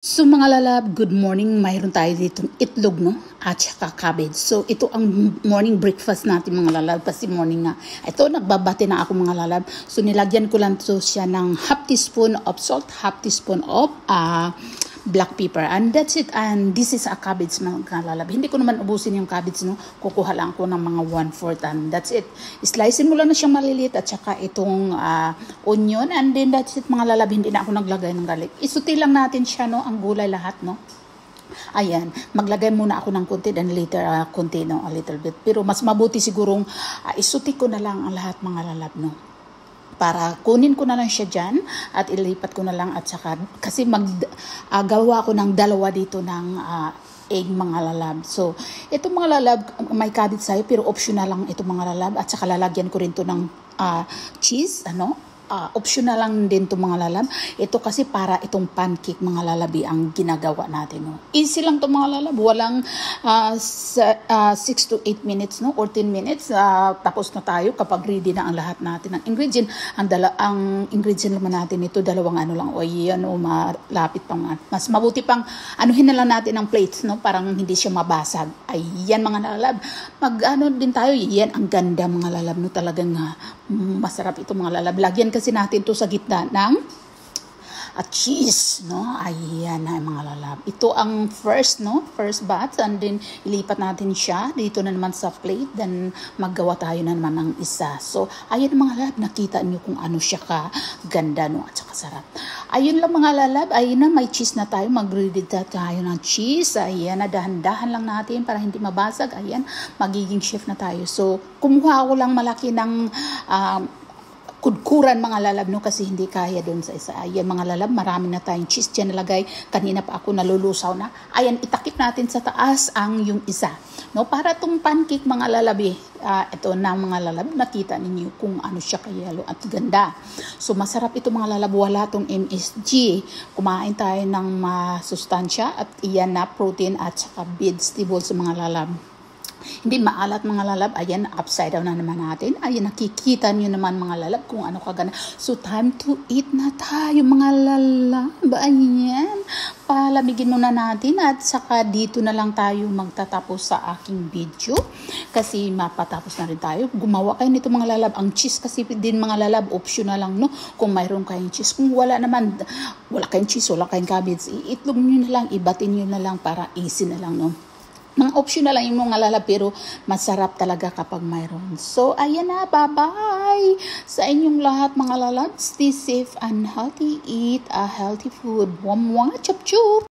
So mga lalab, good morning. Mayroon tayo ditong itlog, no? At saka cabbage. So ito ang morning breakfast natin mga lalab. Kasi morning nga. Ito, nagbabate na ako mga lalab. So nilagyan ko lang to siya ng half teaspoon of salt, half teaspoon of black pepper. And that's it. And this is a cabbage mga lalab. Hindi ko naman ubusin yung cabbage, no? Kukuha lang ko ng mga 1/4 and that's it. Slicein mo lang na siyang maliliit at saka itong onion. And then that's it mga lalab. Hindi na ako naglagay ng garlic. Isuti lang natin siya, no? Ang gulay lahat, no? Ayan, maglagay muna ako ng konti and later konti, no? A little bit. Pero mas mabuti sigurong isuti ko na lang ang lahat mga lalab, no? Para kunin ko na lang siya dyan at ilipat ko na lang at saka kasi gawa ko ng dalawa dito ng egg mga lalab. So, ito mga lalab, may cabbage sa'yo pero optional lang ito mga lalab at saka lalagyan ko rin to ng cheese, ano? Optional lang din to mga lalab. Ito kasi para itong pancake mga lalabi ang ginagawa natin, no? Easy lang to mga lalab. Walang 6 to 8 minutes, no? Or 10 minutes. Tapos na tayo kapag ready na ang lahat natin ng ingredient. Ang ingredient naman natin ito, dalawang ano lang. O yan, o malapit pang. Mas mabuti pang anuhin na lang natin ang plates, no? Parang hindi siya mabasag. Ayan mga lalab. Mag-ano din tayo. Yan, ang ganda mga lalab, no? Talagang masarap ito mga lalab. Lagyan kasi natin to sa gitna ng cheese, no? Ayan na mga lalab. Ito ang first, no? First batch and then ilipat natin siya dito na naman sa plate then maggawa tayo na naman ng isa. So, ayan mga lalab, nakita niyo kung ano siya ka ganda, no? At saka sarap. Ayun lang mga lalab, ayun na may cheese na tayo. Mag-ready tayo ng cheese. Ayan na, dahan-dahan lang natin para hindi mabasag. Ayan, magiging chef na tayo. So, kumuha ako lang malaki ng kudkuran mga lalab, no? Kasi hindi kaya doon sa isa. Ayan mga lalab, marami na tayong cheese dyan nalagay. Kanina pa ako nalulusaw na. Ayan, itakip natin sa taas ang yung isa, no? Para itong pancake mga lalabi, ito na mga lalab, nakita ninyo kung ano siya kayalo at ganda. So masarap ito mga lalab, wala itong MSG. Kumain tayo ng masustansya at iyan na protein at saka vegetables mga lalab. Hindi maalat mga lalab. Ayan, upside down na naman natin. Ayan, nakikita nyo naman mga lalab kung ano kagana. So, time to eat na tayo mga lalab. Ayan, palamigin muna natin at saka dito na lang tayo magtatapos sa aking video. Kasi mapatapos na rin tayo. Gumawa kayo nito mga lalab. Ang cheese kasi din mga lalab, optional lang, no? Kung mayroon kayong cheese. Kung wala naman, wala kayong cheese, wala kayong cabbage, iitlog nyo na lang, ibatin nyo na lang para easy na lang, no? Mga optional lang yung mga lalab pero masarap talaga kapag mayroon. So, ayan na, bye-bye sa inyong lahat mga lalab. Stay safe and healthy. Eat a healthy food. Mwah, mwah, chup chup.